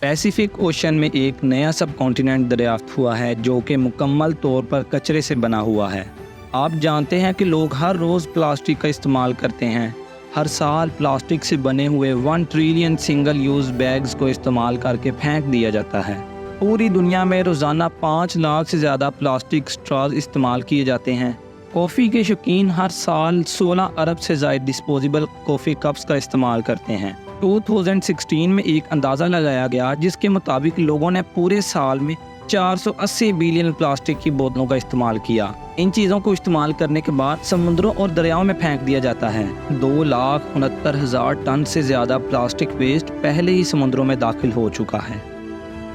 Pacific ocean में एक नया सब कॉन्टिनेंट दरियाफ्त हुआ है जो कि मुकम्मल तौर पर कचरे से बना हुआ है। आप जानते हैं कि लोग हर रोज़ प्लास्टिक का इस्तेमाल करते हैं। हर साल प्लास्टिक से बने हुए 1 ट्रिलियन सिंगल यूज़ बैग्स को इस्तेमाल करके फेंक दिया जाता है। पूरी दुनिया में रोज़ाना 5 लाख से ज़्यादा प्लास्टिक स्ट्रॉज इस्तेमाल किए जाते हैं। कॉफ़ी के शौकीन हर साल 16 अरब से ज़ायद डिस्पोजेबल कॉफ़ी कप्स का इस्तेमाल करते हैं। 2016 में एक अंदाज़ा लगाया गया जिसके मुताबिक लोगों ने पूरे साल में 480 बिलियन प्लास्टिक की बोतलों का इस्तेमाल किया। इन चीज़ों को इस्तेमाल करने के बाद समुद्रों और दरियाओं में फेंक दिया जाता है। 2,69,000 टन से ज़्यादा प्लास्टिक वेस्ट पहले ही समुद्रों में दाखिल हो चुका है।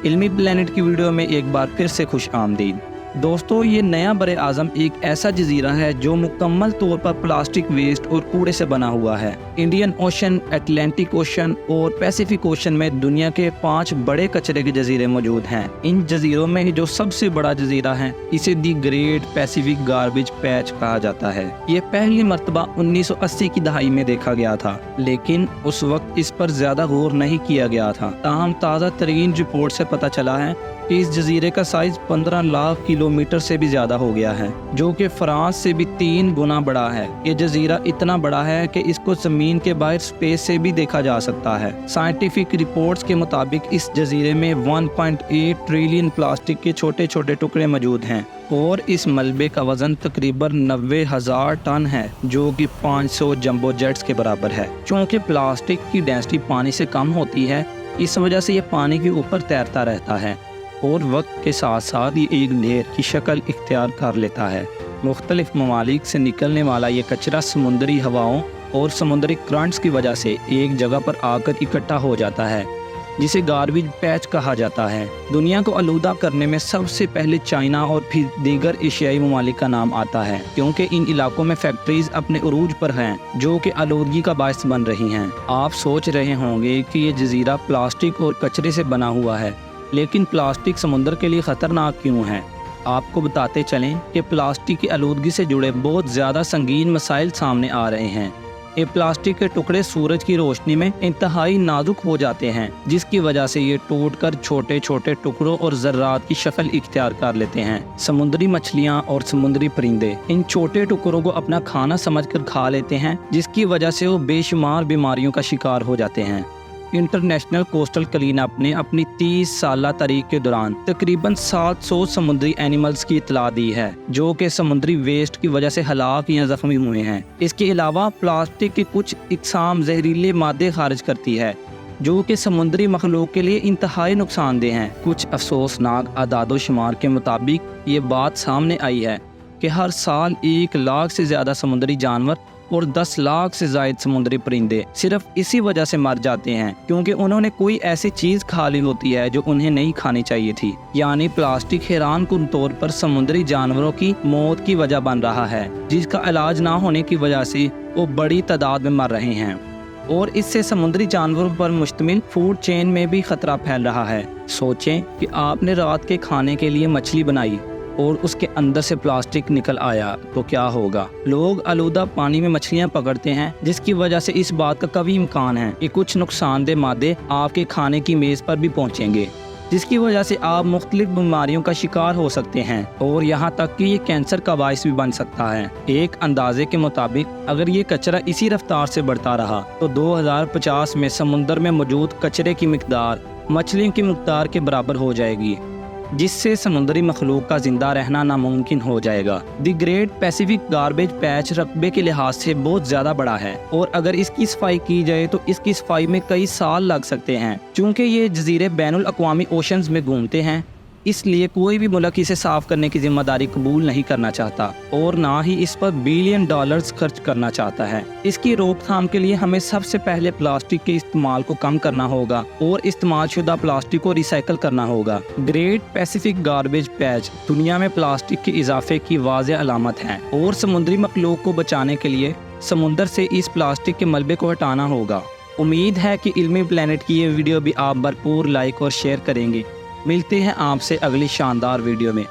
इल्मी प्लैनेट की वीडियो में एक बार फिर से खुश आमदीद। दोस्तों, ये नया बरे आज़म एक ऐसा जजीरा है जो मुकम्मल तौर पर प्लास्टिक वेस्ट और कूड़े से बना हुआ है। इंडियन ओशन, अटलांटिक ओशन और पैसिफिक ओशन में दुनिया के 5 बड़े कचरे के जजीरे मौजूद हैं। इन जजीरों में जो सबसे बड़ा जजीरा है इसे the great Pacific garbage patch कहा जाता है। ये पहली मरतबा 1980 की दहाई में देखा गया था, लेकिन उस वक्त इस पर ज्यादा गौर नहीं किया गया था। ताहम ताज़ा तरीन रिपोर्ट से पता चला है कि इस जजीरे का साइज 15 लाख किलोमीटर से भी ज़्यादा हो गया है, जो कि फ्रांस से भी 3 गुना बड़ा है। ये जजीरा इतना बड़ा है कि इसको ज़मीन के बाहर स्पेस से भी देखा जा सकता है। साइंटिफिक रिपोर्ट्स के मुताबिक इस जजीरे में 1.8 ट्रिलियन प्लास्टिक के छोटे छोटे टुकड़े मौजूद हैं और इस मलबे का वज़न तकरीबन 90,000 टन है, जो कि 500 जंबो जेट्स के बराबर है। चूँकि प्लास्टिक की डेंसिटी पानी से कम होती है, इस वजह से ये पानी के ऊपर तैरता रहता है और वक्त के साथ साथ ये एक ढेर की शक्ल इख्तियार कर लेता है। मुख्तलिफ ममालिक से निकलने वाला ये कचरा समुद्री हवाओं और समुद्री करंट्स की वजह से एक जगह पर आकर इकट्ठा हो जाता है, जिसे गार्बेज पैच कहा जाता है। दुनिया को आलूदा करने में सबसे पहले चाइना और फिर दीगर एशियाई ममालिक का नाम आता है, क्योंकि इन इलाकों में फैक्ट्रीज अपने उरूज पर हैं जो कि आलूदगी का बायस बन रही हैं। आप सोच रहे होंगे कि ये जजीरा प्लास्टिक और कचरे से बना हुआ है, लेकिन प्लास्टिक समुद्र के लिए ख़तरनाक क्यों है? आपको बताते चलें कि प्लास्टिक की आलूदगी से जुड़े बहुत ज़्यादा संगीन मसाइल सामने आ रहे हैं। ये प्लास्टिक के टुकड़े सूरज की रोशनी में इंतहाई नाजुक हो जाते हैं, जिसकी वजह से ये टूटकर छोटे छोटे टुकड़ों और ज़र्रात की शक्ल इख्तियार कर लेते हैं। समुद्री मछलियाँ और समुद्री परिंदे इन छोटे टुकड़ों को अपना खाना समझकर खा लेते हैं, जिसकी वजह से वो बेशुमार बीमारियों का शिकार हो जाते हैं। इंटरनेशनल कोस्टल क्लीन अप ने अपनी 30 साला तारीख के दौरान तकरीबन 700 समुद्री एनिमल्स की इतला दी है, जो कि समुद्री वेस्ट की वजह से हलाक या जख्मी हुए हैं। इसके अलावा प्लास्टिक की कुछ इकसाम जहरीले मादे खारिज करती है, जो कि समुद्री मखलूक के लिए इंतहाई नुकसानदेह हैं। कुछ अफसोसनाक आदादो शुमार के मुताबिक ये बात सामने आई है कि हर साल 1 लाख से ज़्यादा समुद्री जानवर और 10 लाख से ज़ायद समुद्री परिंदे सिर्फ इसी वजह से मर जाते हैं क्योंकि उन्होंने कोई ऐसी चीज़ खा ली होती है जो उन्हें नहीं खानी चाहिए थी। यानी प्लास्टिक हैरानकुन तौर पर समुद्री जानवरों की मौत की वजह बन रहा है, जिसका इलाज ना होने की वजह से वो बड़ी तादाद में मर रहे हैं और इससे समुद्री जानवरों पर मुश्तमिल फूड चेन में भी खतरा फैल रहा है। सोचें कि आपने रात के खाने के लिए मछली बनाई और उसके अंदर से प्लास्टिक निकल आया तो क्या होगा? लोग आलूदा पानी में मछलियां पकड़ते हैं, जिसकी वजह से इस बात का कभी इम्कान है कि कुछ नुकसानदेह मादे आपके खाने की मेज़ पर भी पहुंचेंगे, जिसकी वजह से आप मुख्तलिफ बीमारियों का शिकार हो सकते हैं और यहाँ तक कि ये कैंसर का बायस भी बन सकता है। एक अंदाजे के मुताबिक अगर ये कचरा इसी रफ्तार से बढ़ता रहा तो 2050 में समुद्र में मौजूद कचरे की मिकदार मछलियों की मिकदार के बराबर हो जाएगी, जिससे समुद्री मखलूक का जिंदा रहना नामुमकिन हो जाएगा। The great Pacific garbage patch रकबे के लिहाज से बहुत ज़्यादा बड़ा है और अगर इसकी सफाई की जाए तो इसकी सफाई में कई साल लग सकते हैं। चूँकि ये जजीरे बैनुल अक़वामी ओशंस में घूमते हैं, इसलिए कोई भी मुल्क इसे साफ करने की जिम्मेदारी कबूल नहीं करना चाहता और ना ही इस पर बिलियन डॉलर्स खर्च करना चाहता है। इसकी रोकथाम के लिए हमें सबसे पहले प्लास्टिक के इस्तेमाल को कम करना होगा और इस्तेमाल शुदा प्लास्टिक को रिसाइकल करना होगा। ग्रेट पैसिफिक गार्बेज पैच दुनिया में प्लास्टिक के इजाफे की वाज़ेह अलामत है और समुद्री मखलूक को बचाने के लिए समुद्र से इस प्लास्टिक के मलबे को हटाना होगा। उम्मीद है कि इल्मी प्लैनेट की ये वीडियो भी आप भरपूर लाइक और शेयर करेंगे। मिलते हैं आपसे अगली शानदार वीडियो में।